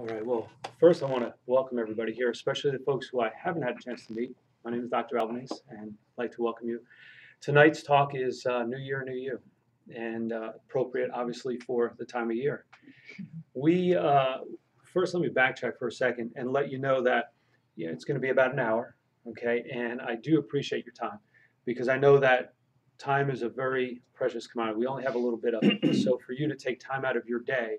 right. Well, first I want to welcome everybody here, especially the folks who I haven't had a chance to meet. My name is Dr. Albanese, and I'd like to welcome you. Tonight's talk is New Year, New You, and appropriate, obviously, for the time of year. We first let me backtrack for a second and let you know that it's going to be about an hour, okay? And I do appreciate your time because I know that time is a very precious commodity. We only have a little bit of it, so for you to take time out of your day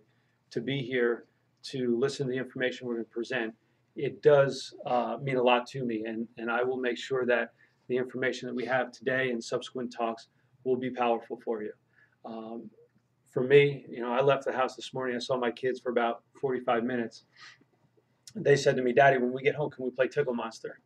to be here to listen to the information we're going to present, it does mean a lot to me, and I will make sure that the information that we have today and subsequent talks will be powerful for you. For me, I left the house this morning. I saw my kids for about 45 minutes. They said to me, "Daddy, when we get home, can we play Tickle Monster?"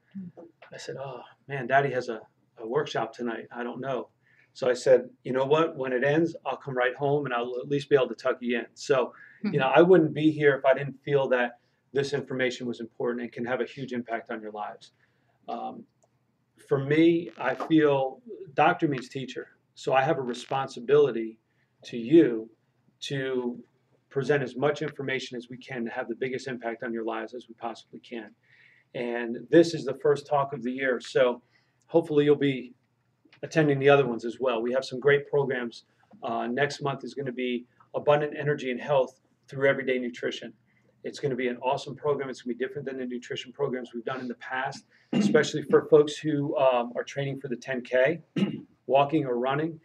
I said, "Oh, man, Daddy has a workshop tonight. I don't know." So I said, "You know what? When it ends, I'll come right home and I'll at least be able to tuck you in." So, I wouldn't be here if I didn't feel that this information was important and can have a huge impact on your lives. For me, I feel doctor means teacher. So I have a responsibility to you to present as much information as we can to have the biggest impact on your lives as we possibly can. And this is the first talk of the year. So hopefully you'll be attending the other ones as well. We have some great programs. Next month is going to be Abundant Energy and Health through Everyday Nutrition. It's going to be an awesome program. It's going to be different than the nutrition programs we've done in the past, especially for folks who are training for the 10K, walking or running.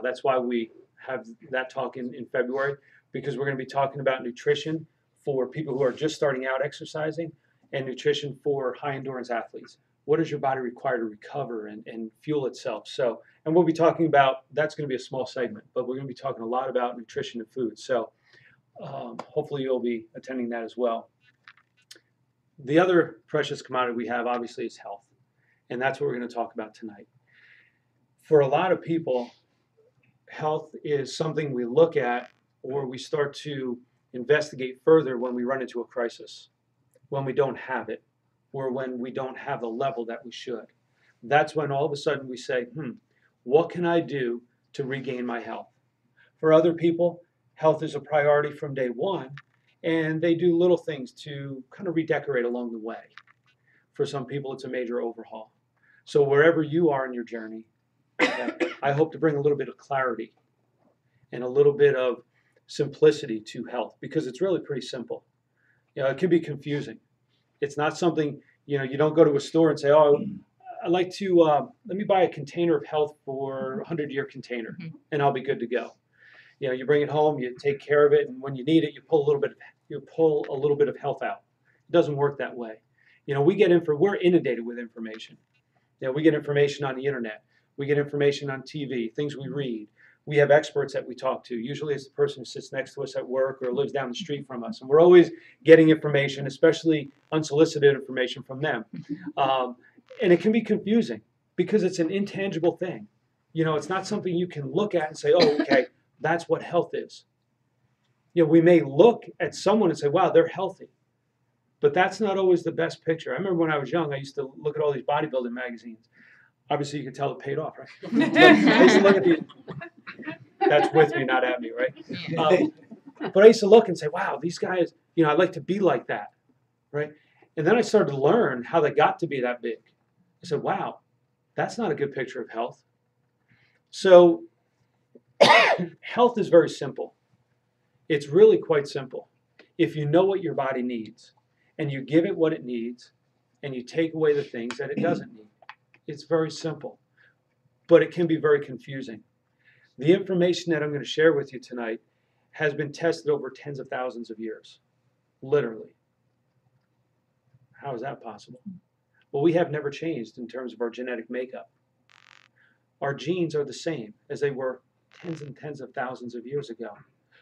That's why we have that talk in February, because we're going to be talking about nutrition for people who are just starting out exercising and nutrition for high endurance athletes. What does your body require to recover and fuel itself? So, and we'll be talking about, that's going to be a small segment, but we're going to be talking a lot about nutrition and food. So hopefully you'll be attending that as well. The other precious commodity we have, obviously, is health. And that's what we're going to talk about tonight. For a lot of people, health is something we look at or we start to investigate further when we run into a crisis, when we don't have it, or when we don't have the level that we should. That's when all of a sudden we say, what can I do to regain my health? For other people, health is a priority from day one, and they do little things to kind of redecorate along the way. For some people, it's a major overhaul. So wherever you are in your journey, I hope to bring a little bit of clarity and a little bit of simplicity to health, because it's really pretty simple. It can be confusing. It's not something, you don't go to a store and say, "Oh, I'd like to, let me buy a container of health for a 100-year container, and I'll be good to go." You bring it home, you take care of it, and when you need it, you pull a little bit of health out. It doesn't work that way. We're inundated with information. We get information on the internet. We get information on TV, things we read. We have experts that we talk to. Usually it's the person who sits next to us at work or lives down the street from us. And we're always getting information, especially unsolicited information from them. And it can be confusing because it's an intangible thing. It's not something you can look at and say, "Oh, okay, that's what health is." We may look at someone and say, "Wow, they're healthy." But that's not always the best picture. I remember when I was young, I used to look at all these bodybuilding magazines. Obviously, you can tell it paid off, right? I used to look at these. That's with me, not at me, right? But I used to look and say, "Wow, these guys, I'd like to be like that," right? And then I started to learn how they got to be that big. I said, "Wow, that's not a good picture of health." So health is very simple. It's really quite simple. If you know what your body needs and you give it what it needs and you take away the things that it doesn't need, it's very simple, but it can be very confusing. The information that I'm going to share with you tonight has been tested over tens of thousands of years, literally. How is that possible? Well, we have never changed in terms of our genetic makeup. Our genes are the same as they were tens and tens of thousands of years ago.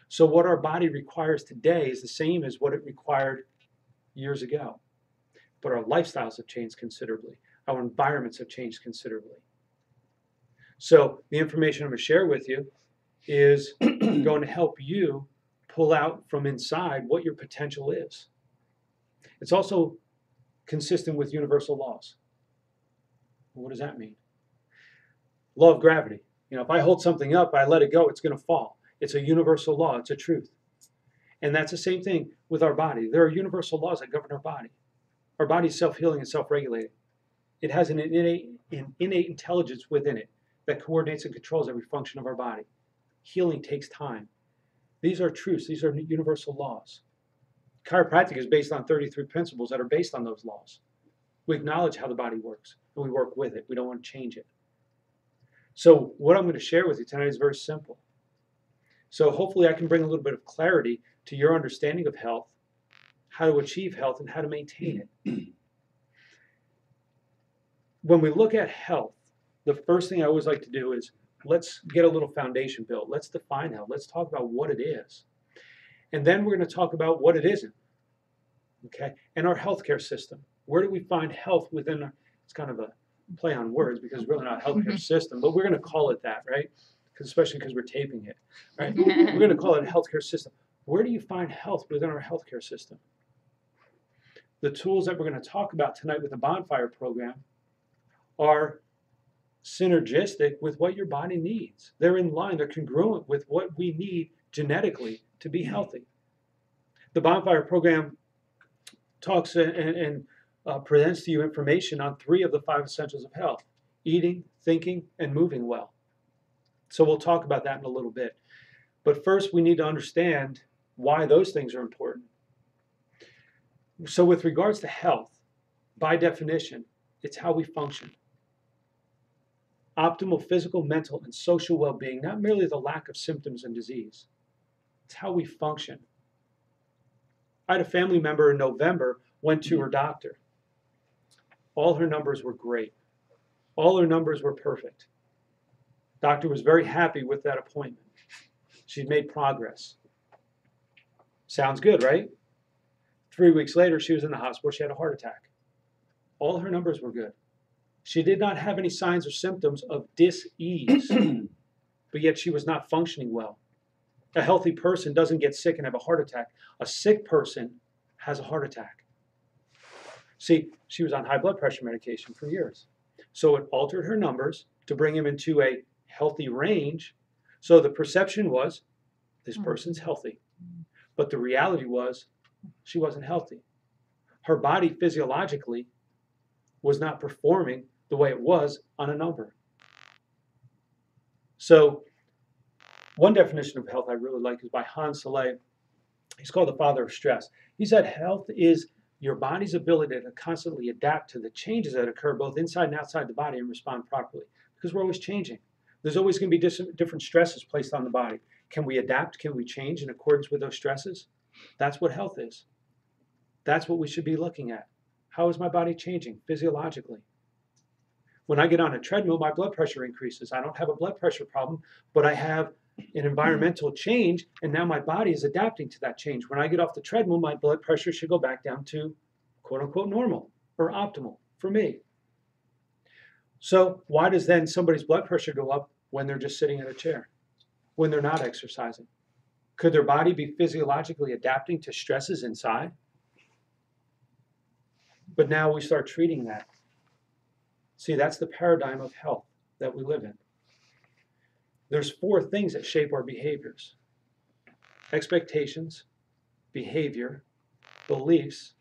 So what our body requires today is the same as what it required years ago. But our lifestyles have changed considerably. Our environments have changed considerably. So the information I'm going to share with you is going to help you pull out from inside what your potential is. It's also consistent with universal laws. What does that mean? Law of gravity. If I hold something up, I let it go, it's going to fall. It's a universal law. It's a truth. And that's the same thing with our body. There are universal laws that govern our body. Our body is self-healing and self-regulating. It has an innate intelligence within it that coordinates and controls every function of our body. Healing takes time. These are truths. These are universal laws. Chiropractic is based on 33 principles that are based on those laws. We acknowledge how the body works, and we work with it. We don't want to change it. So what I'm going to share with you tonight is very simple. So hopefully I can bring a little bit of clarity to your understanding of health, how to achieve health, and how to maintain it. When we look at health, the first thing I always like to do is let's get a little foundation built. Let's define health. Let's talk about what it is. And then we're going to talk about what it isn't. Okay? And our healthcare system. Where do we find health within our, it's kind of a play on words because it's really not a healthcare system, but we're going to call it that, right? Especially because we're taping it, right? We're going to call it a healthcare system. Where do you find health within our healthcare system? The tools that we're going to talk about tonight with the Bonfire program are synergistic with what your body needs. They're in line, they're congruent with what we need genetically to be healthy. The Bonfire program talks and presents to you information on 3 of the 5 essentials of health: eating, thinking, and moving well. So we'll talk about that in a little bit. But first, we need to understand why those things are important. So with regards to health, by definition, it's how we function. Optimal physical, mental, and social well-being, not merely the lack of symptoms and disease. It's how we function. I had a family member in November, went to her doctor. All her numbers were great. All her numbers were perfect. Doctor was very happy with that appointment. She'd made progress. Sounds good, right? 3 weeks later, she was in the hospital. She had a heart attack. All her numbers were good. She did not have any signs or symptoms of dis-ease, but yet she was not functioning well. A healthy person doesn't get sick and have a heart attack. A sick person has a heart attack. See, she was on high blood pressure medication for years. So it altered her numbers to bring him into a healthy range. So the perception was, this person's healthy. But the reality was, she wasn't healthy. Her body physiologically was not performing the way it was on a number. So one definition of health I really like is by Hans Selye. He's called the father of stress. He said health is your body's ability to constantly adapt to the changes that occur both inside and outside the body and respond properly. Because we're always changing. There's always going to be different stresses placed on the body. Can we adapt? Can we change in accordance with those stresses? That's what health is. That's what we should be looking at. How is my body changing physiologically? When I get on a treadmill, my blood pressure increases. I don't have a blood pressure problem, but I have an environmental change, and now my body is adapting to that change. When I get off the treadmill, my blood pressure should go back down to quote-unquote normal or optimal for me. So why does then somebody's blood pressure go up when they're just sitting in a chair, when they're not exercising? Could their body be physiologically adapting to stresses inside? But now we start treating that. See, that's the paradigm of health that we live in. There's 4 things that shape our behaviors: expectations, behavior, beliefs,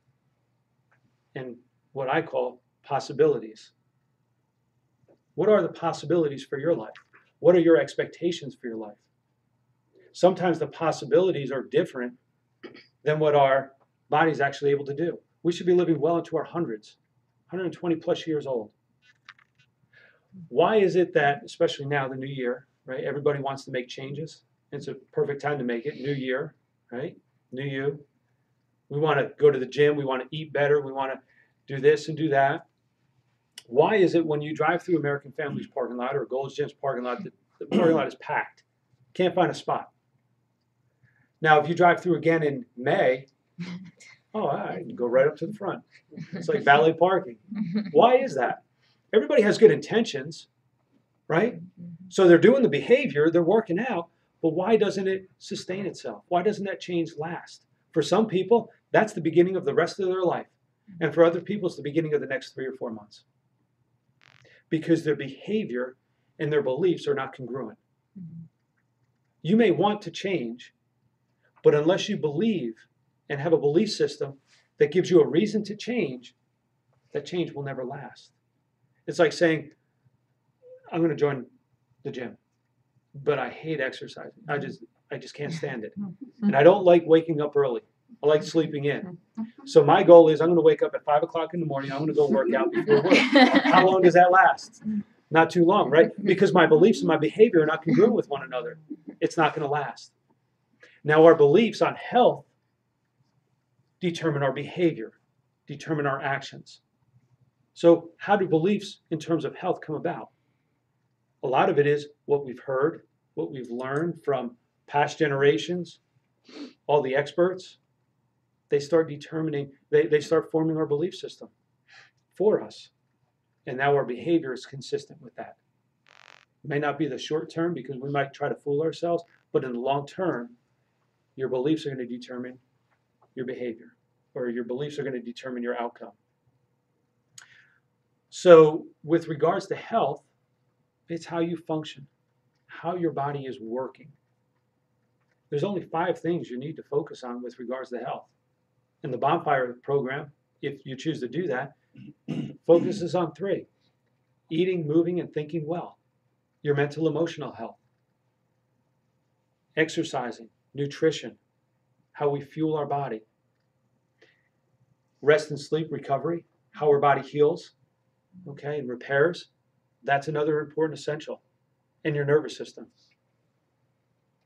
and what I call possibilities. What are the possibilities for your life? What are your expectations for your life? Sometimes the possibilities are different than what our body's actually able to do. We should be living well into our hundreds, 120 plus years old. Why is it that, especially now, the new year, right? Everybody wants to make changes. It's a perfect time to make it. New year, right? New you. We want to go to the gym. We want to eat better. We want to do this and do that. Why is it when you drive through American Family's parking lot or Gold's Gym's parking lot, the parking lot is packed? Can't find a spot. Now, if you drive through again in May, oh, I can go right up to the front. It's like valet parking. Why is that? Everybody has good intentions, right? So they're doing the behavior, they're working out, but why doesn't it sustain itself? Why doesn't that change last? For some people, that's the beginning of the rest of their life. And for other people, it's the beginning of the next 3 or 4 months. Because their behavior and their beliefs are not congruent. You may want to change, But unless you believe and have a belief system that gives you a reason to change, that change will never last. It's like saying, I'm going to join the gym, but I hate exercising. I just can't stand it. And I don't like waking up early. I like sleeping in. So my goal is I'm going to wake up at 5 o'clock in the morning. I'm going to go work out before work. How long does that last? Not too long, right? Because my beliefs and my behavior are not congruent with one another. It's not going to last. Now, our beliefs on health determine our behavior, determine our actions. So how do beliefs in terms of health come about? A lot of it is what we've heard, what we've learned from past generations, all the experts. They start determining, they start forming our belief system for us. And now our behavior is consistent with that. It may not be the short term because we might try to fool ourselves, but in the long term, your beliefs are going to determine your behavior, or your beliefs are going to determine your outcome. So with regards to health, it's how you function, how your body is working. There's only 5 things you need to focus on with regards to health. And the Bonfire program, if you choose to do that, focuses on 3. Eating, moving, and thinking well. Your mental, emotional health. Exercising, nutrition, how we fuel our body. Rest and sleep, recovery, how our body heals, okay, and repairs. That's another important essential. And your nervous system.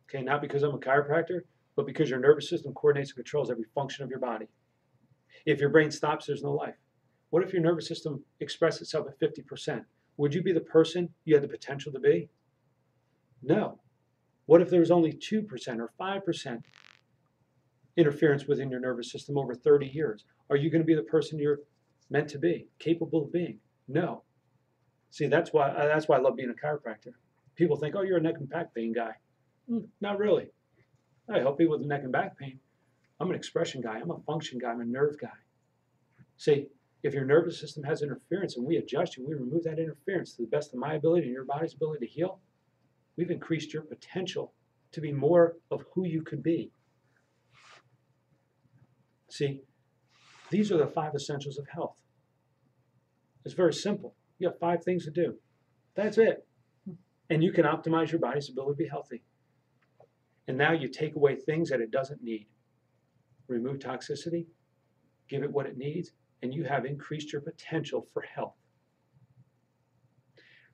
Okay, not because I'm a chiropractor, but because your nervous system coordinates and controls every function of your body. If your brain stops, there's no life. What if your nervous system expressed itself at 50%? Would you be the person you had the potential to be? No. What if there was only 2% or 5% interference within your nervous system over 30 years? Are you going to be the person you're meant to be, capable of being? No. See, that's why I love being a chiropractor. People think, oh, you're a neck and back pain guy. Not really. I help people with neck and back pain. I'm an expression guy. I'm a function guy. I'm a nerve guy. See, if your nervous system has interference and we adjust you, we remove that interference to the best of my ability and your body's ability to heal, we've increased your potential to be more of who you could be. See, these are the 5 essentials of health. It's very simple. You have 5 things to do. That's it. And you can optimize your body's ability to be healthy. And now you take away things that it doesn't need. Remove toxicity, give it what it needs, and you have increased your potential for health.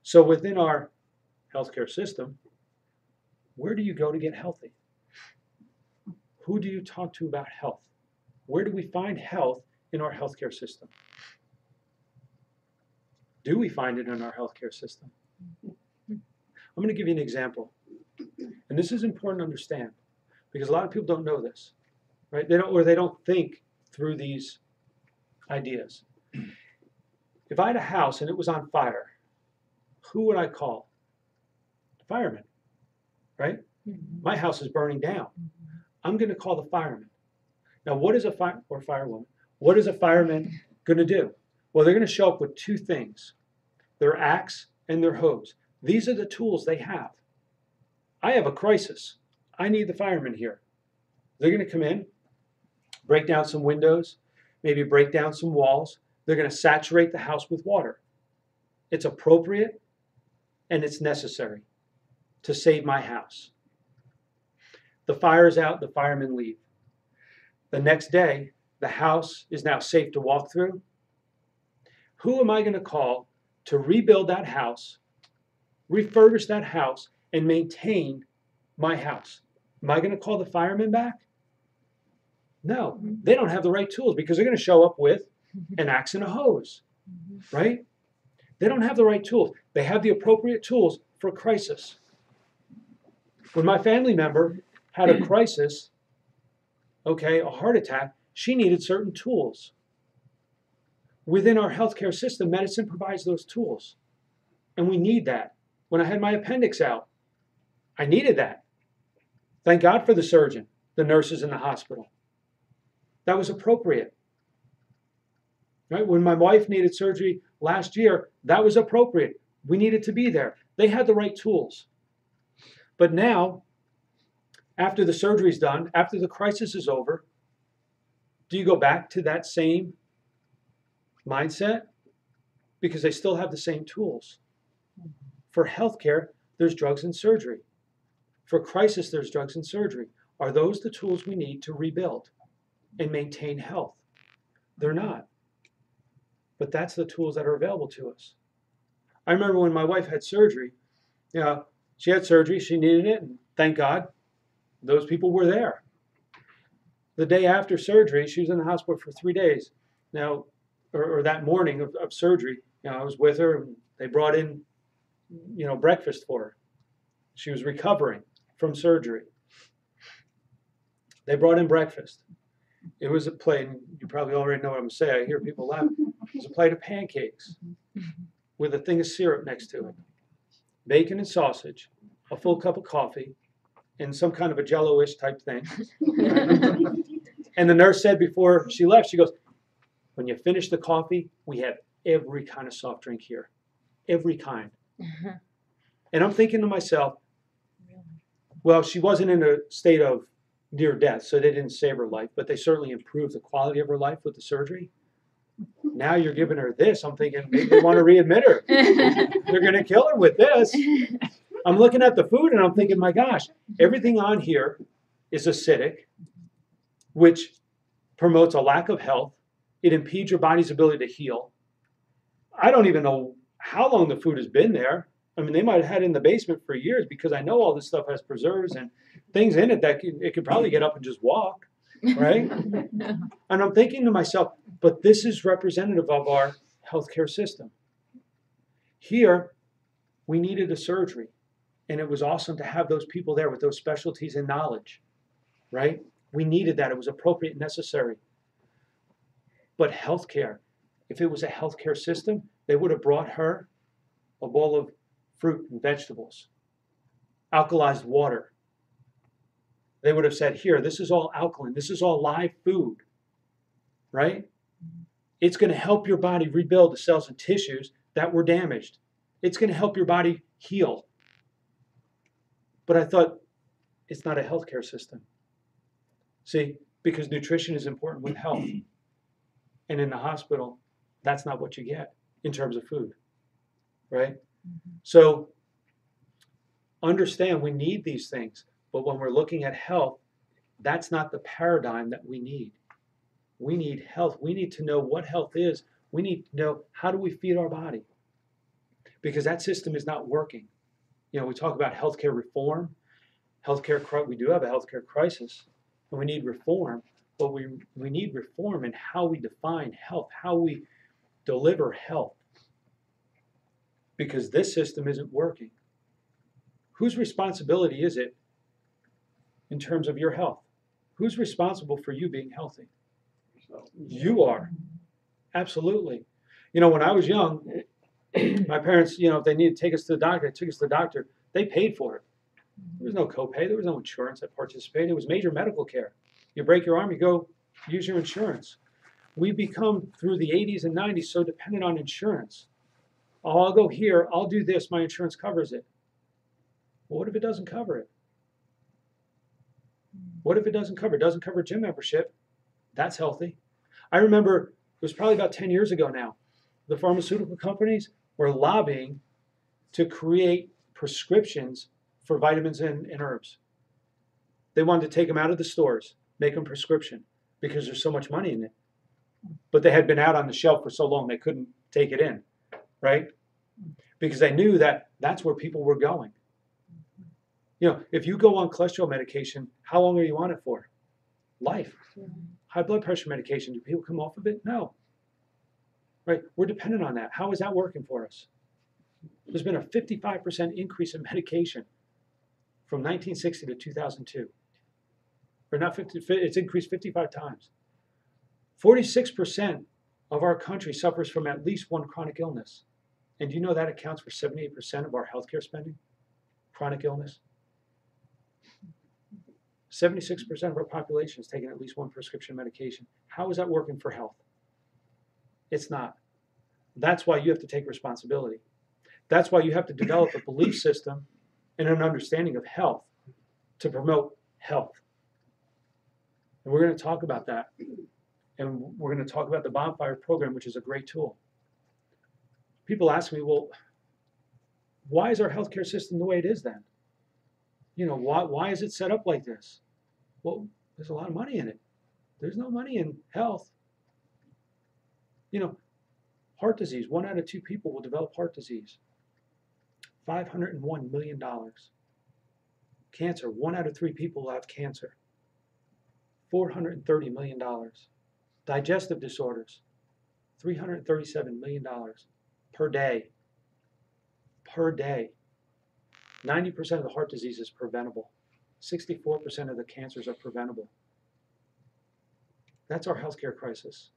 So within our healthcare system, where do you go to get healthy? Who do you talk to about health? Where do we find health in our healthcare system? Do we find it in our healthcare system? I'm going to give you an example. And this is important to understand because a lot of people don't know this, right? They don't think through these ideas. If I had a house and it was on fire, who would I call? The fireman, right? My house is burning down. I'm going to call the fireman. Now, what is a firewoman? What is a fireman going to do? Well, they're going to show up with 2 things, their axe and their hose. These are the tools they have. I have a crisis. I need the firemen here. They're going to come in, break down some windows, maybe break down some walls. They're going to saturate the house with water. It's appropriate and it's necessary to save my house. The fire's out, the firemen leave. The next day, the house is now safe to walk through. Who am I going to call to rebuild that house, refurbish that house, and maintain my house? Am I going to call the firemen back? No, they don't have the right tools because they're going to show up with an axe and a hose, right? They don't have the right tools. They have the appropriate tools for crisis. When my family member had a crisis, okay, a heart attack, she needed certain tools. Within our healthcare system, medicine provides those tools. And we need that. When I had my appendix out, I needed that. Thank God for the surgeon, the nurses in the hospital. That was appropriate. Right? When my wife needed surgery last year, that was appropriate. We needed to be there. They had the right tools. But now, After the surgery's done, after the crisis is over, do you go back to that same mindset? Because they still have the same tools. For healthcare, there's drugs and surgery. For crisis, there's drugs and surgery. Are those the tools we need to rebuild and maintain health? They're not. But that's the tools that are available to us. I remember when my wife had surgery, she had surgery, she needed it, and thank God, those people were there. The day after surgery, she was in the hospital for 3 days. Now, or that morning of surgery, I was with her, and they brought in, breakfast for her. She was recovering from surgery. They brought in breakfast. It was a plate, and you probably already know what I'm going to say. I hear people laugh. It was a plate of pancakes with a thing of syrup next to it, bacon and sausage, a full cup of coffee, and some kind of a jello-ish type thing. And the nurse said before she left, she goes, when you finish the coffee, we have every kind of soft drink here. Every kind. And I'm thinking to myself, well, she wasn't in a state of near death, so they didn't save her life, but they certainly improved the quality of her life with the surgery. Now you're giving her this. I'm thinking maybe they want to readmit her. They're going to kill her with this. I'm looking at the food and I'm thinking, my gosh, everything on here is acidic, which promotes a lack of health. It impedes your body's ability to heal. I don't even know how long the food has been there. I mean, they might have had it in the basement for years because I know all this stuff has preserves and things in it that it could probably get up and just walk, right? And I'm thinking to myself, but this is representative of our healthcare system. Here, we needed a surgery, and it was awesome to have those people there with those specialties and knowledge, right? We needed that. It was appropriate and necessary. But healthcare, if it was a healthcare system, they would have brought her a bowl of fruit and vegetables, alkalized water. They would have said, here, this is all alkaline. This is all live food, right? It's going to help your body rebuild the cells and tissues that were damaged. It's going to help your body heal. But I thought, it's not a healthcare system. See, because nutrition is important with health. And in the hospital, that's not what you get in terms of food, right? So understand we need these things, but when we're looking at health, that's not the paradigm that we need. We need health. We need to know what health is. We need to know how do we feed our body, because that system is not working. We talk about healthcare reform. We do have a healthcare crisis, and we need reform, but we need reform in how we define health, how we deliver health, because this system isn't working. Whose responsibility is it in terms of your health? Who's responsible for you being healthy? You are. Absolutely. When I was young, my parents, if they needed to take us to the doctor, they took us to the doctor. They paid for it. There was no copay. There was no insurance that participated. It was major medical care. You break your arm, you go use your insurance. We've become, through the 80s and 90s, so dependent on insurance. Oh, I'll go here, I'll do this, my insurance covers it. Well, what if it doesn't cover it? What if it doesn't cover it? It doesn't cover gym membership. That's healthy. I remember, it was probably about 10 years ago now, the pharmaceutical companies were lobbying to create prescriptions for vitamins and herbs. They wanted to take them out of the stores, make them prescription, because there's so much money in it. But they had been out on the shelf for so long they couldn't take it in, right? Because they knew that that's where people were going. If you go on cholesterol medication, how long are you on it for? Life. High blood pressure medication, do people come off of it? No. Right? We're dependent on that. How is that working for us? There's been a 55% increase in medication from 1960 to 2002. Or not 50, it's increased 55 times. 46% of our country suffers from at least one chronic illness. And do you know that accounts for 78% of our healthcare spending? Chronic illness. 76% of our population is taking at least one prescription medication. How is that working for health? It's not. That's why you have to take responsibility. That's why you have to develop a belief system and an understanding of health to promote health. And we're going to talk about that. And we're going to talk about the Bonfire program, which is a great tool. People ask me, well, why is our healthcare system the way it is then? You know, why is it set up like this? Well, there's a lot of money in it. There's no money in health. You know, heart disease, 1 out of 2 people will develop heart disease. $501 million. Cancer, 1 out of 3 people will have cancer. $430 million. Digestive disorders, $337 million per day. Per day. 90% of the heart disease is preventable. 64% of the cancers are preventable. That's our healthcare crisis.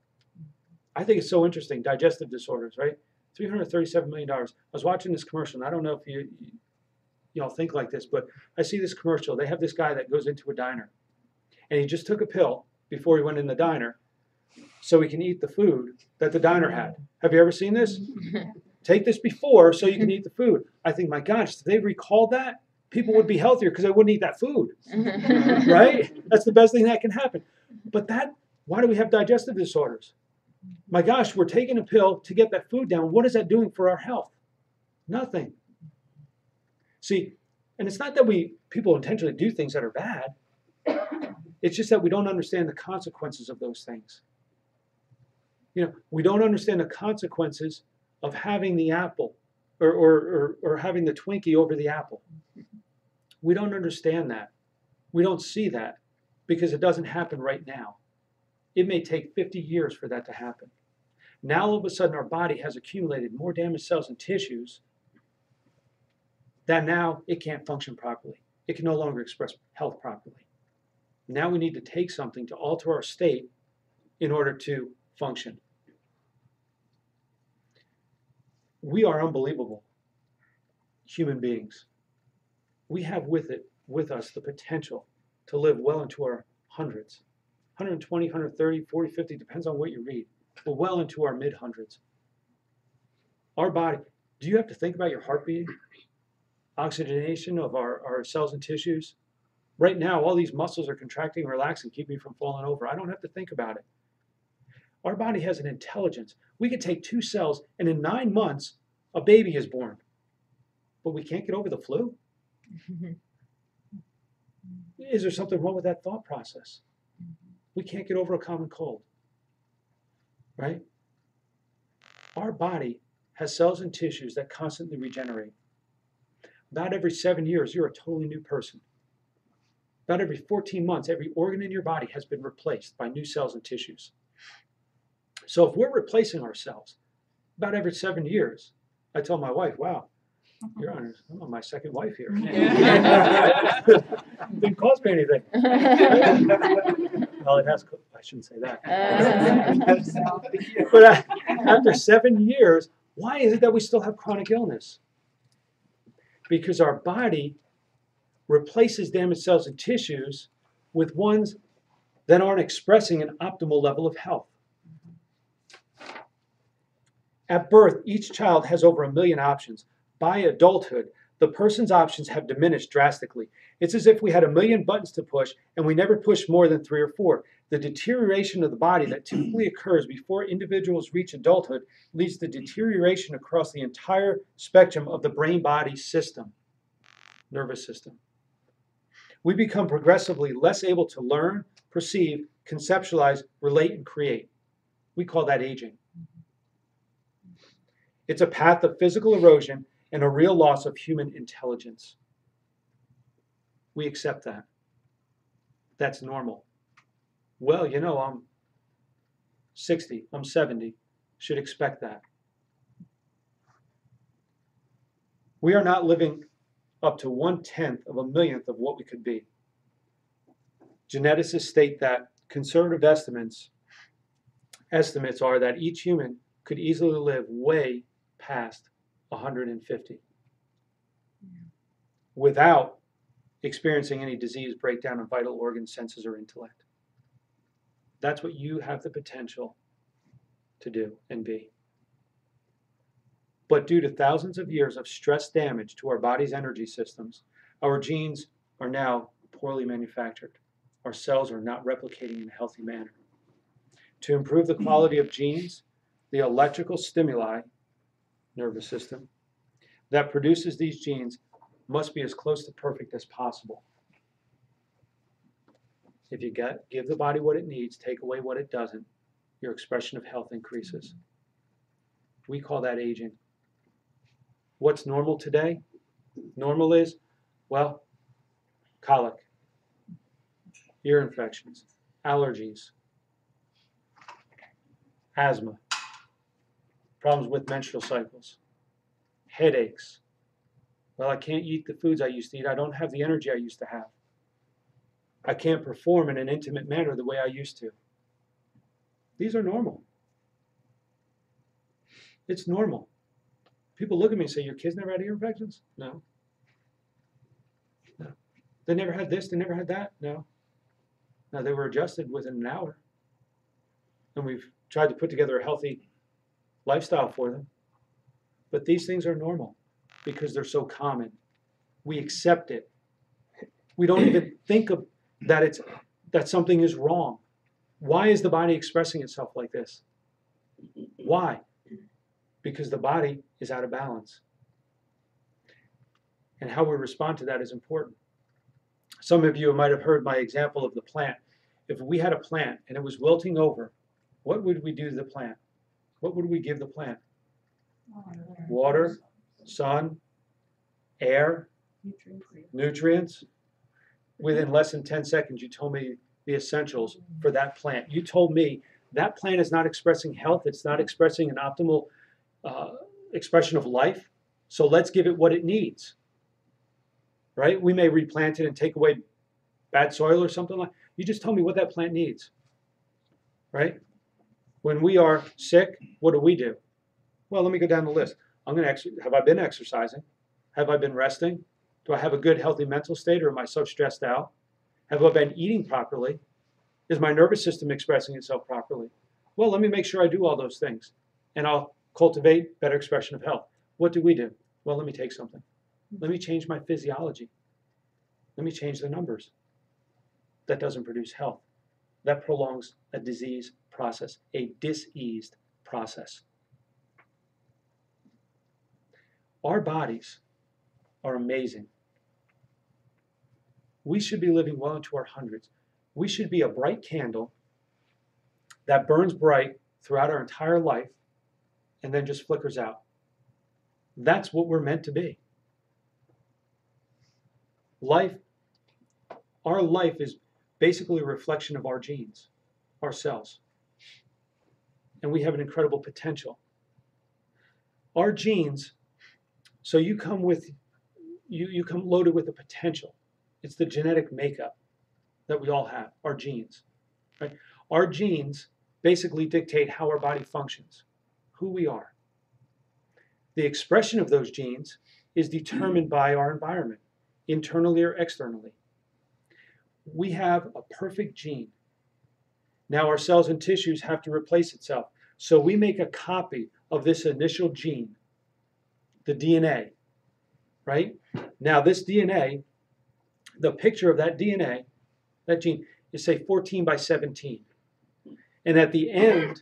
I think it's so interesting, digestive disorders, right? $337 million. I was watching this commercial, and I don't know if y'all think like this, but I see this commercial. They have this guy that goes into a diner, and he just took a pill before he went in the diner so he can eat the food that the diner had. Have you ever seen this? Take this before so you can eat the food. I think, my gosh, if they recalled that, people would be healthier because they wouldn't eat that food, right? That's the best thing that can happen. But why do we have digestive disorders? My gosh, we're taking a pill to get that food down. What is that doing for our health? Nothing. See, and it's not that people intentionally do things that are bad. It's just that we don't understand the consequences of those things. You know, we don't understand the consequences of having the apple or having the Twinkie over the apple. We don't understand that. We don't see that because it doesn't happen right now. It may take 50 years for that to happen. Now, all of a sudden, our body has accumulated more damaged cells and tissues that now it can't function properly. It can no longer express health properly. Now we need to take something to alter our state in order to function. We are unbelievable human beings. We have with us the potential to live well into our hundreds. 120, 130, 40, 50, depends on what you read, but well into our mid-hundreds. Our body, do you have to think about your heart beating? Oxygenation of our cells and tissues? Right now, all these muscles are contracting and relaxing, keeping me from falling over. I don't have to think about it. Our body has an intelligence. We could take 2 cells, and in 9 months, a baby is born. But we can't get over the flu? Is there something wrong with that thought process? We can't get over a common cold, right? Our body has cells and tissues that constantly regenerate. About every 7 years, you're a totally new person. About every 14 months, every organ in your body has been replaced by new cells and tissues. So if we're replacing ourselves about every 7 years, I tell my wife, wow, I'm on my 2nd wife here. Didn't cost me anything. Well, it has, I shouldn't say that. But after 7 years, why is it that we still have chronic illness? Because our body replaces damaged cells and tissues with ones that aren't expressing an optimal level of health. At birth, each child has over 1 million options. By adulthood, the person's options have diminished drastically. It's as if we had 1 million buttons to push and we never pushed more than 3 or 4. The deterioration of the body that typically occurs before individuals reach adulthood leads to deterioration across the entire spectrum of the brain-body system, nervous system. We become progressively less able to learn, perceive, conceptualize, relate, and create. We call that aging. It's a path of physical erosion and a real loss of human intelligence. We accept that. That's normal. Well, you know, I'm 60, I'm 70, should expect that. We are not living up to 1/10 of a millionth of what we could be. Geneticists state that conservative estimates are that each human could easily live way past 150 without experiencing any disease, breakdown of vital organs, senses, or intellect. That's what you have the potential to do and be. But due to thousands of years of stress damage to our body's energy systems, our genes are now poorly manufactured. Our cells are not replicating in a healthy manner. To improve the quality of genes, the electrical stimuli, nervous system, that produces these genes must be as close to perfect as possible. If you give the body what it needs, take away what it doesn't, your expression of health increases. We call that aging. What's normal today? Normal is, well, colic, ear infections, allergies, asthma, problems with menstrual cycles, headaches. Well, I can't eat the foods I used to eat. I don't have the energy I used to have. I can't perform in an intimate manner the way I used to. These are normal. It's normal. People look at me and say, your kids never had ear infections? No. No. They never had this, they never had that? No. Now, they were adjusted within an hour. And we've tried to put together a healthy lifestyle for them. But these things are normal because they're so common. We accept it. We don't even think of that something is wrong. Why is the body expressing itself like this? Why? Because the body is out of balance. And how we respond to that is important. Some of you might have heard my example of the plant. If we had a plant and it was wilting over, what would we do to the plant? What would we give the plant? Water, sun, air, nutrients. Within less than 10 seconds, you told me the essentials for that plant. You told me that plant is not expressing health. It's not expressing an optimal expression of life. So let's give it what it needs. Right? We may replant it and take away bad soil or something like that. You just told me what that plant needs. Right? When we are sick, what do? Well, let me go down the list. Have I been exercising? Have I been resting? Do I have a good, healthy mental state, or am I so stressed out? Have I been eating properly? Is my nervous system expressing itself properly? Well, let me make sure I do all those things, and I'll cultivate better expression of health. What do? Well, let me take something. Let me change my physiology. Let me change the numbers. That doesn't produce health. That prolongs a disease process, a diseased process. Our bodies are amazing. We should be living well into our hundreds. We should be a bright candle that burns bright throughout our entire life and then just flickers out. That's what we're meant to be. Our life is basically a reflection of our genes, our cells. And we have an incredible potential. Our genes, so you come loaded with a potential. It's the genetic makeup that we all have, our genes. Right? Our genes basically dictate how our body functions, who we are. The expression of those genes is determined by our environment, internally or externally. We have a perfect gene. Now our cells and tissues have to replace itself. So we make a copy of this initial gene, the DNA, right? Now this DNA, the picture of that DNA, that gene, is say 14 by 17. And at the end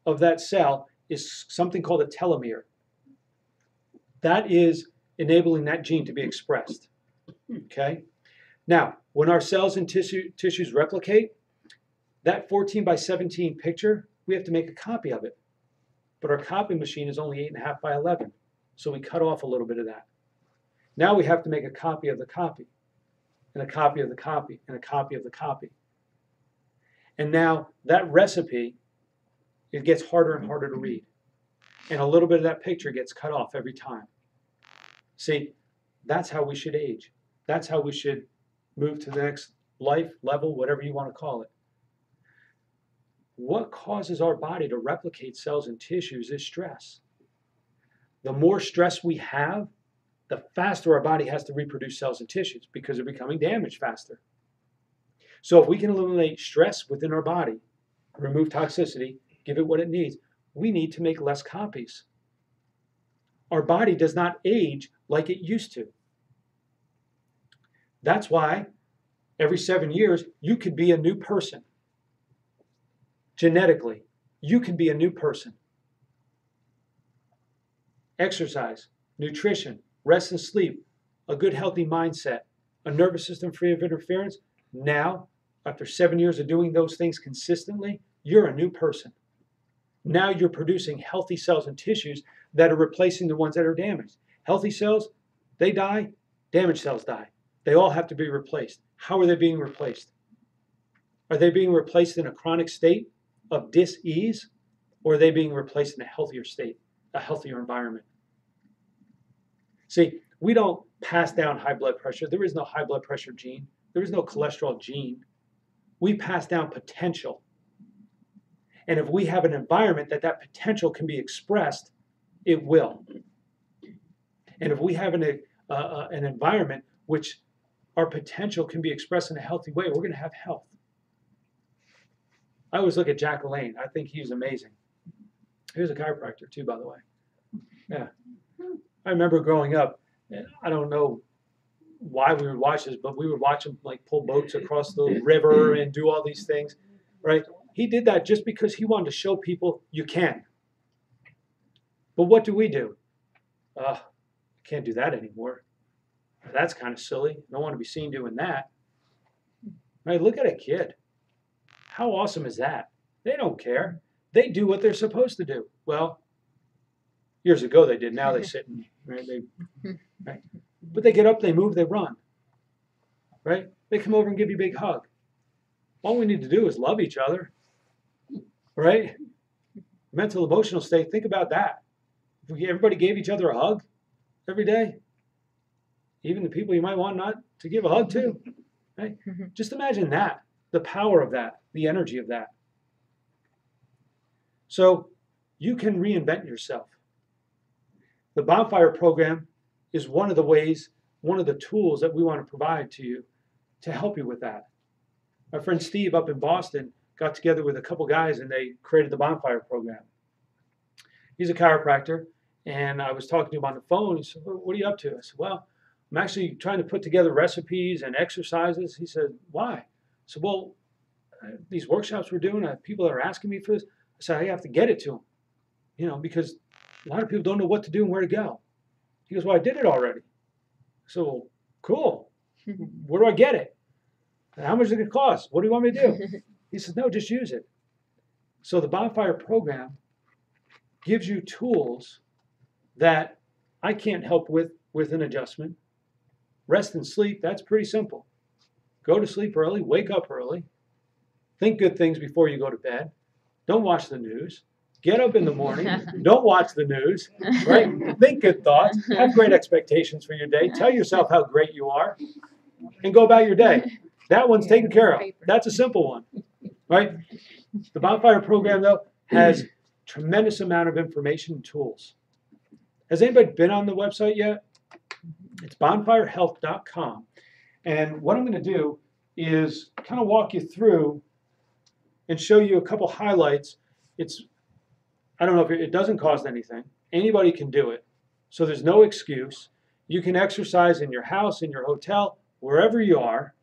of that cell is something called a telomere. That is enabling that gene to be expressed. Okay? Now, when our cells and tissues replicate, that 14 by 17 picture, we have to make a copy of it. But our copy machine is only 8.5 by 11. So we cut off a little bit of that. Now we have to make a copy of the copy, and a copy of the copy, and a copy of the copy. And now that recipe, it gets harder and harder to read. And a little bit of that picture gets cut off every time. See, that's how we should age. That's how we should move to the next life level, whatever you want to call it. What causes our body to replicate cells and tissues is stress. The more stress we have, the faster our body has to reproduce cells and tissues because they're becoming damaged faster. So if we can eliminate stress within our body, remove toxicity, give it what it needs, we need to make less copies. Our body does not age like it used to. That's why Every 7 years, you could be a new person. Genetically, you can be a new person. Exercise, nutrition, rest and sleep, a good healthy mindset, a nervous system free of interference. Now, after 7 years of doing those things consistently, you're a new person. Now you're producing healthy cells and tissues that are replacing the ones that are damaged. Healthy cells, they die, damaged cells die. They all have to be replaced. How are they being replaced? Are they being replaced in a chronic state of dis-ease, or are they being replaced in a healthier state, a healthier environment? See, we don't pass down high blood pressure. There is no high blood pressure gene. There is no cholesterol gene. We pass down potential. And if we have an environment that potential can be expressed, it will. And if we have an environment which our potential can be expressed in a healthy way, we're going to have health. I always look at Jack LaLanne. I think he's amazing. He was a chiropractor too, by the way. Yeah. I remember growing up, and I don't know why we would watch this, but we would watch him like pull boats across the river and do all these things, right? He did that just because he wanted to show people you can. But what do? I can't do that anymore. That's kind of silly. I don't want to be seen doing that. Right? Look at a kid. How awesome is that? They don't care. They do what they're supposed to do. Well, years ago they did. Now they sit and right? But they get up, they move, they run. Right? They come over and give you a big hug. All we need to do is love each other. Right? Mental, emotional state. Think about that. If everybody gave each other a hug every day, even the people you might want not to give a hug to, right? Just imagine that, the power of that, the energy of that. So you can reinvent yourself. The Bonfire program is one of the ways, one of the tools that we want to provide to you to help you with that. My friend Steve up in Boston got together with a couple guys and they created the Bonfire program. He's a chiropractor, and I was talking to him on the phone. He said, "What are you up to?" I said, "Well, I'm actually trying to put together recipes and exercises." He said, "Why?" I said, "Well, these workshops we're doing, people that are asking me for this." I said, "I have to get it to them, because a lot of people don't know what to do and where to go." He goes, "Well, I did it already." So, "Well, cool. Where do I get it? And how much is it going to cost? What do you want me to do?" He said, "No, just use it." So the Bonfire program gives you tools that I can't help with an adjustment. Rest and sleep, that's pretty simple. Go to sleep early, wake up early, think good things before you go to bed. Don't watch the news. Get up in the morning. Don't watch the news. Right? Think good thoughts. Have great expectations for your day. Tell yourself how great you are, and go about your day. That one's taken care of. That's a simple one. Right? The Bonfire program, though, has tremendous amount of information and tools. Has anybody been on the website yet? It's bonfirehealth.com. And what I'm going to do is kind of walk you through and show you a couple highlights. I don't know if it doesn't cost anything. Anybody can do it. So there's no excuse. You can exercise in your house, in your hotel, wherever you are.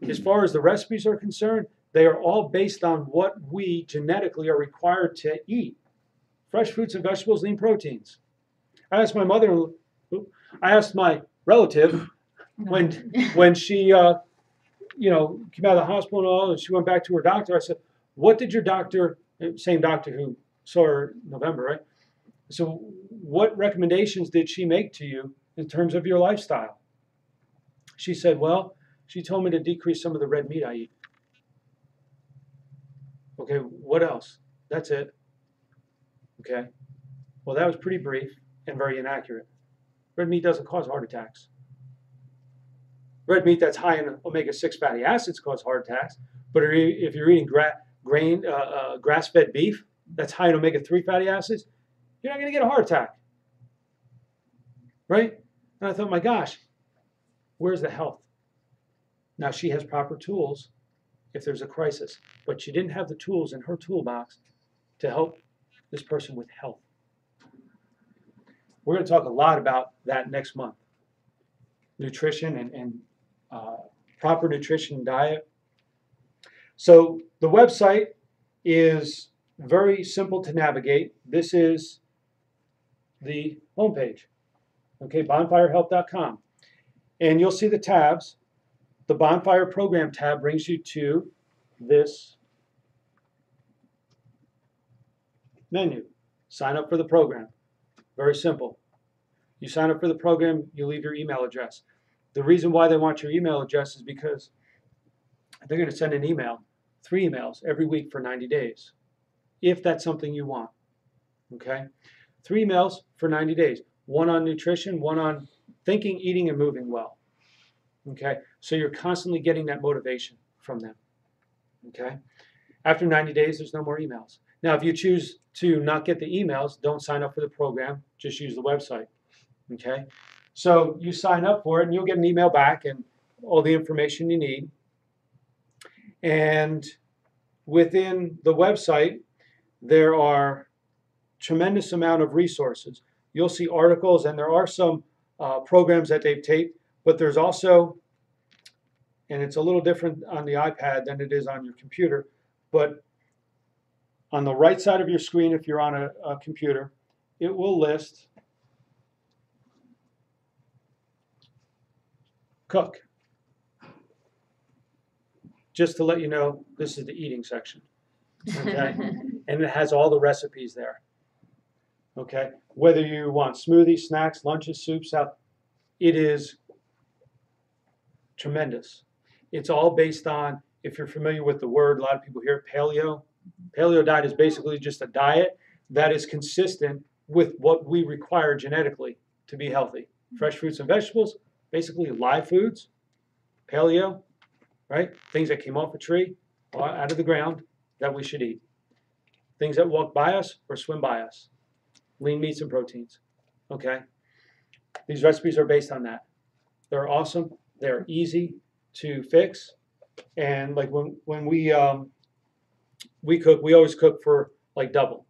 As far as the recipes are concerned, they are all based on what we genetically are required to eat. Fresh fruits and vegetables, lean proteins. I asked my relative when she came out of the hospital and all, and she went back to her doctor. I said, "What did your doctor," same doctor who saw her in November, right? So what recommendations did she make to you in terms of your lifestyle? She said, "Well, she told me to decrease some of the red meat I eat." Okay, what else? That's it. Okay. Well, that was pretty brief and very inaccurate. Red meat doesn't cause heart attacks. Red meat that's high in omega-6 fatty acids cause heart attacks, but if you're eating grass-fed beef that's high in omega-3 fatty acids, you're not going to get a heart attack. Right? And I thought, my gosh, where's the health? Now, she has proper tools if there's a crisis, but she didn't have the tools in her toolbox to help this person with health. We're going to talk a lot about that next month. Nutrition and proper nutrition and diet. So the website is very simple to navigate. This is the homepage, okay, bonfirehealth.com. And you'll see the tabs. The Bonfire Program tab brings you to this menu. Sign up for the program. Very simple. You sign up for the program, you leave your email address. The reason why they want your email address is because they're going to send an email, 3 emails every week for 90 days, if that's something you want. Okay? 3 emails for 90 days. 1 on nutrition, 1 on thinking, eating, and moving well. Okay? So you're constantly getting that motivation from them. Okay? After 90 days, there's no more emails. Now, if you choose to not get the emails, don't sign up for the program. Just use the website. Okay? So you sign up for it, and you'll get an email back and all the information you need. And within the website, there are tremendous amount of resources. You'll see articles, and there are some programs that they've taped, but there's also, and it's a little different on the iPad than it is on your computer, but on the right side of your screen, if you're on a computer, it will list cook. Just to let you know, this is the eating section. Okay? And it has all the recipes there. Okay? Whether you want smoothies, snacks, lunches, soups, it is tremendous. It's all based on, if you're familiar with the word, a lot of people hear paleo. Paleo diet is basically just a diet that is consistent with what we require genetically to be healthy. Fresh fruits and vegetables, basically live foods. Paleo, right? Things that came off a tree, out of the ground, that we should eat. Things that walk by us or swim by us. Lean meats and proteins. Okay? These recipes are based on that. They're awesome. They're easy to fix. And like when we cook, we always cook for like double.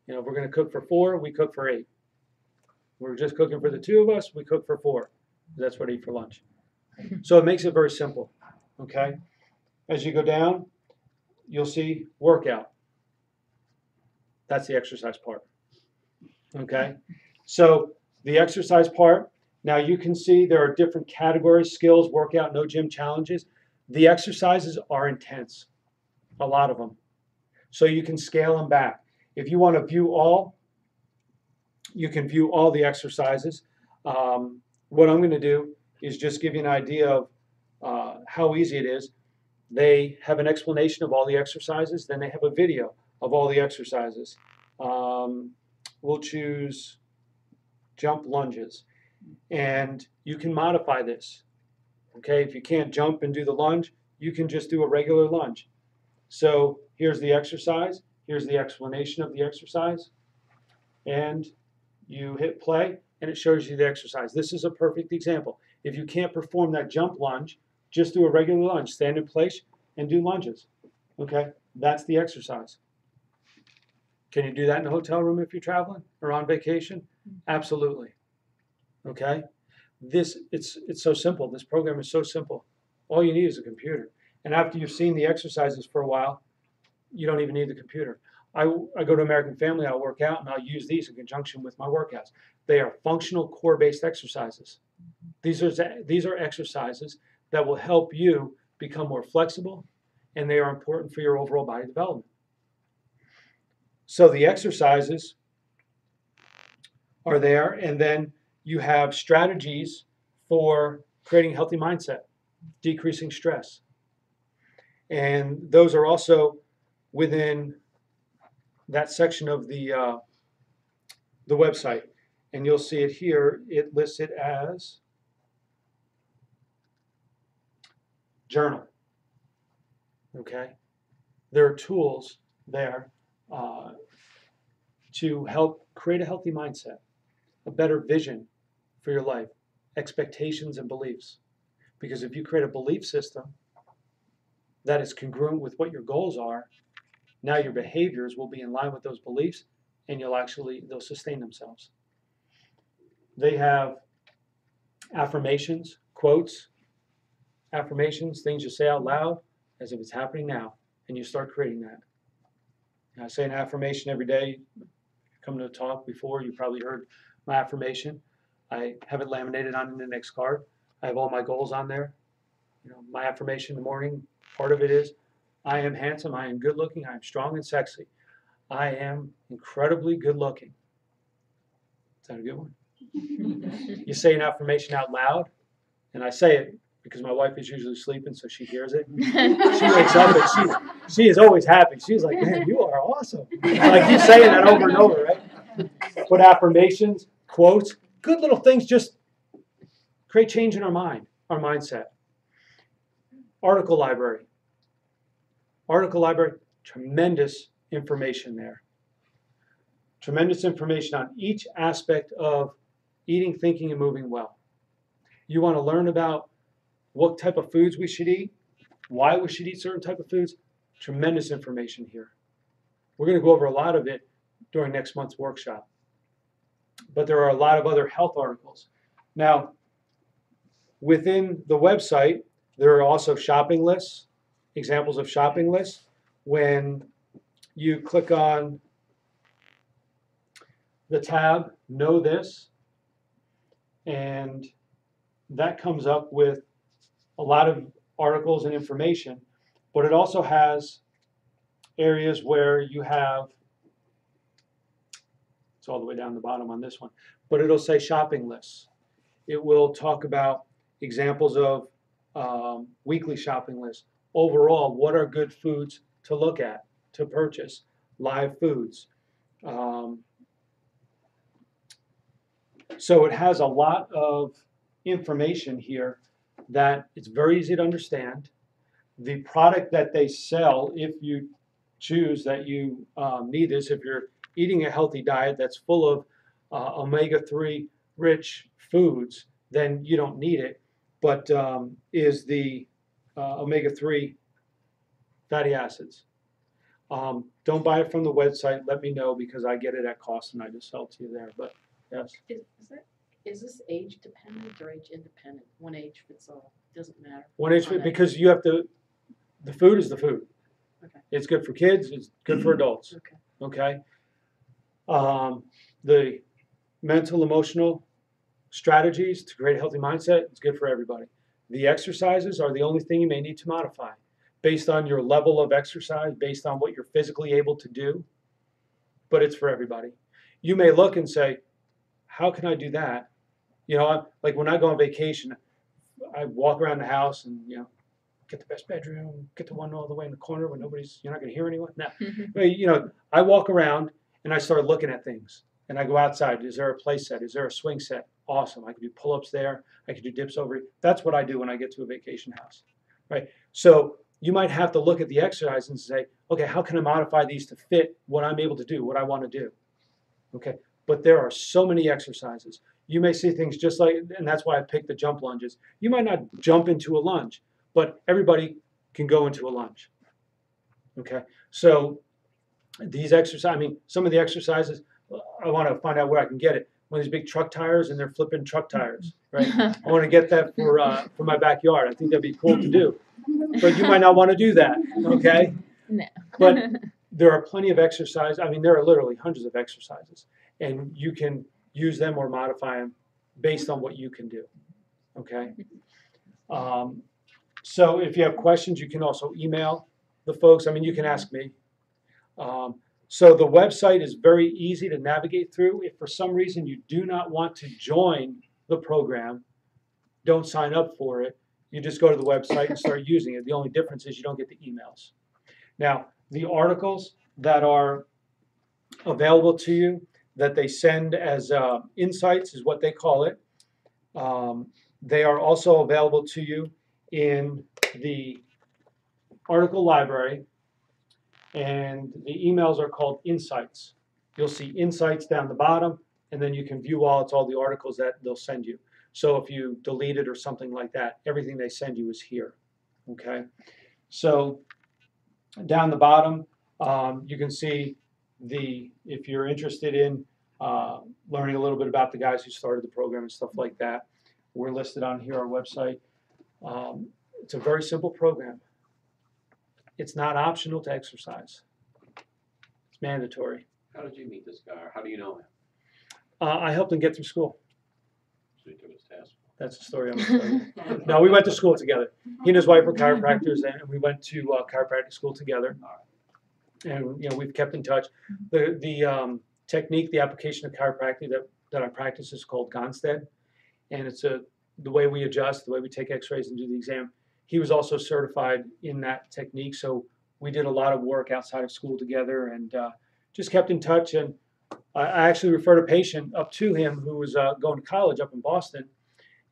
You know, if we're going to cook for 4, we cook for 8. We're just cooking for the 2 of us, we cook for 4. That's what I eat for lunch. So it makes it very simple. Okay? As you go down, you'll see workout. That's the exercise part. Okay? So the exercise part, now you can see there are different categories: skills, workout, no gym challenges. The exercises are intense, a lot of them. So you can scale them back. If you want to view all, you can view all the exercises. What I'm going to do is just give you an idea of how easy it is. They have an explanation of all the exercises, then they have a video of all the exercises. We'll choose jump lunges, and you can modify this. Okay, if you can't jump and do the lunge, you can just do a regular lunge. So here's the exercise, here's the explanation of the exercise, and you hit play and it shows you the exercise. This is a perfect example. If you can't perform that jump lunge, just do a regular lunge. Stand in place and do lunges. Okay, that's the exercise. Can you do that in a hotel room if you're traveling or on vacation? Absolutely. Okay, it's so simple. This program is so simple. All you need is a computer. And after you've seen the exercises for a while, you don't even need the computer. I go to American Family, I'll work out, and I'll use these in conjunction with my workouts. They are functional core-based exercises. These are exercises that will help you become more flexible, and they are important for your overall body development. So the exercises are there, and then you have strategies for creating a healthy mindset, decreasing stress. And those are also within that section of the website. And you'll see it here. It lists it as journal. Okay? There are tools there to help create a healthy mindset, a better vision for your life, expectations and beliefs. Because if you create a belief system that is congruent with what your goals are, now your behaviors will be in line with those beliefs, and they'll sustain themselves. They have affirmations, quotes, affirmations, things you say out loud as if it's happening now, and you start creating that. I say an affirmation every day. Come to a talk before, you probably heard my affirmation. I have it laminated on the next card. I have all my goals on there. My affirmation in the morning, part of it is, I am handsome, I am good looking, I am strong and sexy. I am incredibly good looking. Is that a good one? You say an affirmation out loud, and I say it because my wife is usually sleeping, so she hears it. She wakes up and she is always happy. She's like, man, you are awesome. Like, you saying that over and over, right? But affirmations, quotes, good little things just create change in our mind, our mindset. Article library. Article library, tremendous information there. Tremendous information on each aspect of eating, thinking, and moving well. You want to learn about what type of foods we should eat, why we should eat certain type of foods, tremendous information here. We're going to go over a lot of it during next month's workshop. But there are a lot of other health articles. Now, within the website, there are also shopping lists, examples of shopping lists. When you click on the tab, Know This, and that comes up with a lot of articles and information, but it also has areas where you have, it's all the way down the bottom on this one, but it'll say shopping lists. It will talk about examples of weekly shopping lists. Overall, what are good foods to look at, to purchase, live foods. So it has a lot of information here that it's very easy to understand. The product that they sell, if you choose that you need this, if you're eating a healthy diet that's full of omega-3 rich foods, then you don't need it, but is the omega-3 fatty acids. Don't buy it from the website. Let me know, because I get it at cost and I just sell it to you there. But yes. Is this age dependent or age independent? One age fits all. Doesn't matter. One age fit, because you have to. The food is the food. Okay. It's good for kids. It's good for adults. Okay. Okay. The mental, emotional strategies to create a healthy mindset, it's good for everybody. The exercises are the only thing you may need to modify based on your level of exercise, based on what you're physically able to do, but it's for everybody. You may look and say, how can I do that? Like when I go on vacation, I walk around the house and, get the best bedroom, get the one all the way in the corner where you're not going to hear anyone. No. But, I walk around and I start looking at things. And I go outside. Is there a play set? Is there a swing set? Awesome. I can do pull-ups there. I can do dips over it. That's what I do when I get to a vacation house, right? So you might have to look at the exercise and say, okay, how can I modify these to fit what I'm able to do, what I want to do? Okay. But there are so many exercises. You may see things just like, and that's why I picked the jump lunges. You might not jump into a lunge, but everybody can go into a lunge. Okay. So these exercises, some of the exercises, I want to find out where I can get it. One of these big truck tires, and they're flipping truck tires, right? I want to get that for my backyard. I think that'd be cool to do. But you might not want to do that, okay? No. But there are plenty of exercises. There are literally hundreds of exercises, and you can use them or modify them based on what you can do, okay? So if you have questions, you can also email the folks. You can ask me. So the website is very easy to navigate through. If for some reason you do not want to join the program, don't sign up for it. You just go to the website and start using it. The only difference is you don't get the emails. Now, the articles that are available to you, that they send as insights is what they call it. They are also available to you in the article library. And the emails are called insights. You'll see insights down the bottom, and then you can view all the articles that they'll send you. So if you delete it or something like that, everything they send you is here, okay? So down the bottom, you can see if you're interested in learning a little bit about the guys who started the program and stuff like that, we're listed on here, our website. It's a very simple program. It's not optional to exercise. It's mandatory. How did you meet this guy, or how do you know him? I helped him get through school. So you took his test. That's the story I'm going to tell you. No, we went to school together. He and his wife were chiropractors, and we went to chiropractic school together. And we've kept in touch. The technique, the application of chiropractic that I practice is called Gonstead, and it's the way we adjust, the way we take X-rays and do the exam. He was also certified in that technique, so we did a lot of work outside of school together, and just kept in touch. And I actually referred a patient up to him who was going to college up in Boston.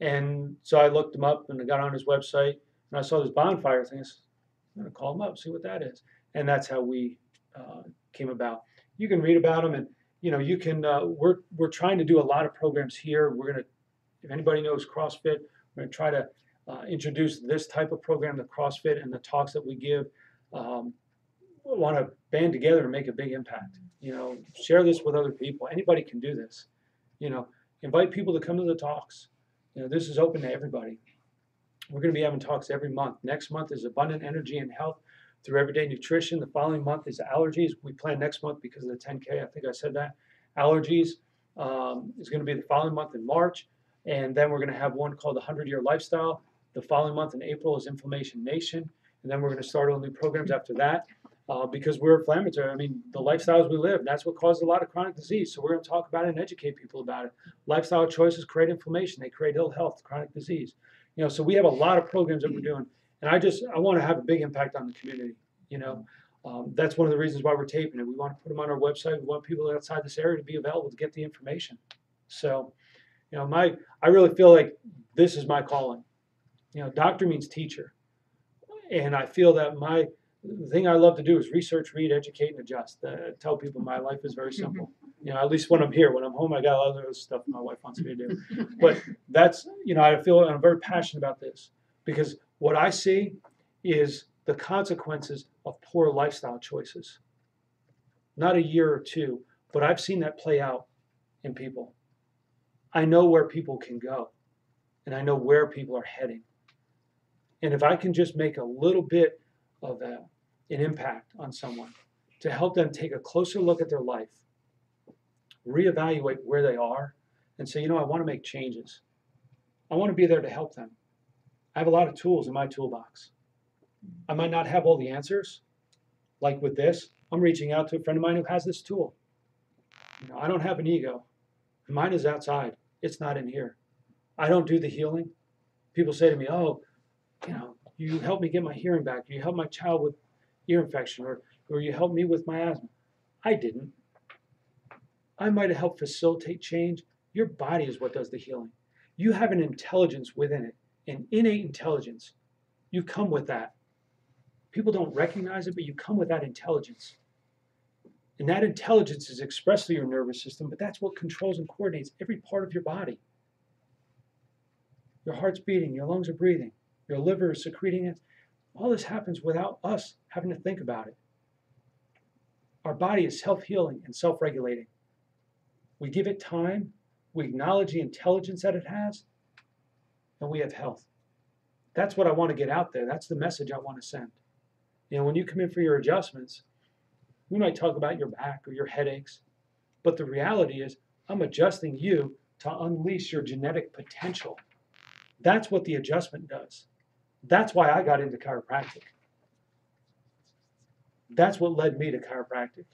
And so I looked him up and I got on his website and I saw this bonfire thing. I said, I'm going to call him up, see what that is. And that's how we came about. You can read about him, and you can. We're trying to do a lot of programs here. We're going to, if anybody knows CrossFit, we're going to try to introduce this type of program, the CrossFit, and the talks that we give. We want to band together and make a big impact. Share this with other people. Anybody can do this. Invite people to come to the talks. This is open to everybody. We're going to be having talks every month. Next month is abundant energy and health through everyday nutrition. The following month is allergies. We plan next month because of the 10K. I think I said that. Allergies is going to be the following month in March. And then we're going to have one called the 100-Year Lifestyle. The following month in April is Inflammation Nation. And then we're going to start all new programs after that because we're inflammatory. I mean, the lifestyles we live, that's what causes a lot of chronic disease. So we're going to talk about it and educate people about it. Lifestyle choices create inflammation. They create ill health, chronic disease. So we have a lot of programs that we're doing. And I want to have a big impact on the community. That's one of the reasons why we're taping it. We want to put them on our website. We want people outside this area to be available to get the information. So, I really feel like this is my calling. Doctor means teacher. And I feel that the thing I love to do is research, read, educate, and adjust. Tell people my life is very simple. At least when I'm here. When I'm home, I got a lot of other stuff my wife wants me to do. But that's, I feel I'm very passionate about this because what I see is the consequences of poor lifestyle choices. Not a year or two, but I've seen that play out in people. I know where people can go, and I know where people are heading. And if I can just make a little bit of an impact on someone to help them take a closer look at their life, reevaluate where they are, and say, I want to make changes. I want to be there to help them. I have a lot of tools in my toolbox. I might not have all the answers. Like with this, I'm reaching out to a friend of mine who has this tool. I don't have an ego. Mine is outside. It's not in here. I don't do the healing. People say to me, you helped me get my hearing back. You helped my child with ear infection, or you helped me with my asthma. I didn't. I might have helped facilitate change. Your body is what does the healing. You have an intelligence within it, an innate intelligence. You come with that. People don't recognize it, but you come with that intelligence. And that intelligence is expressed through your nervous system, but that's what controls and coordinates every part of your body. Your heart's beating, your lungs are breathing, your liver is secreting it. All this happens without us having to think about it. Our body is self-healing and self-regulating. We give it time, we acknowledge the intelligence that it has, and we have health. That's what I want to get out there. That's the message I want to send. When you come in for your adjustments, we might talk about your back or your headaches, but the reality is I'm adjusting you to unleash your genetic potential. That's what the adjustment does. That's why I got into chiropractic. That's what led me to chiropractic.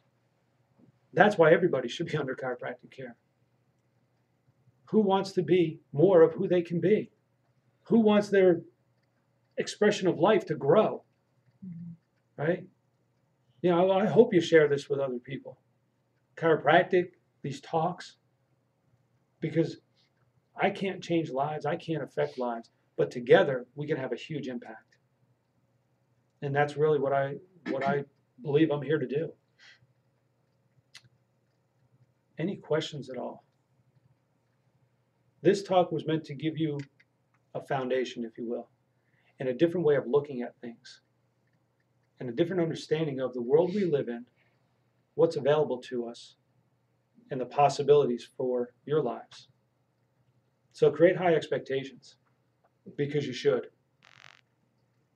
That's why everybody should be under chiropractic care. Who wants to be more of who they can be? Who wants their expression of life to grow? Right? I hope you share this with other people. Chiropractic, these talks, because I can't change lives, I can't affect lives, but together we can have a huge impact. And that's really what I believe I'm here to do. Any questions at all? This talk was meant to give you a foundation, if you will, and a different way of looking at things, and a different understanding of the world we live in, what's available to us, and the possibilities for your lives. So create high expectations, because you should.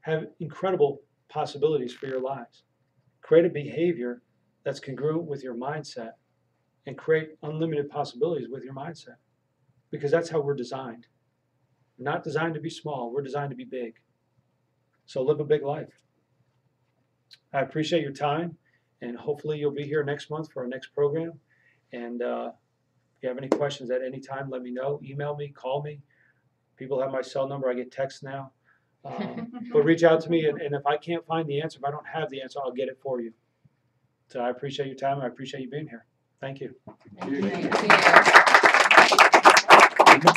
have incredible possibilities for your lives. Create a behavior that's congruent with your mindset and create unlimited possibilities with your mindset, because that's how we're designed. We're not designed to be small, we're designed to be big. So live a big life. I appreciate your time, and hopefully you'll be here next month for our next program. And if you have any questions at any time, let me know. Email me, call me. People have my cell number. I get texts now. But reach out to me, and if I can't find the answer, if I don't have the answer, I'll get it for you. So I appreciate your time. I appreciate you being here. Thank you. Thank you.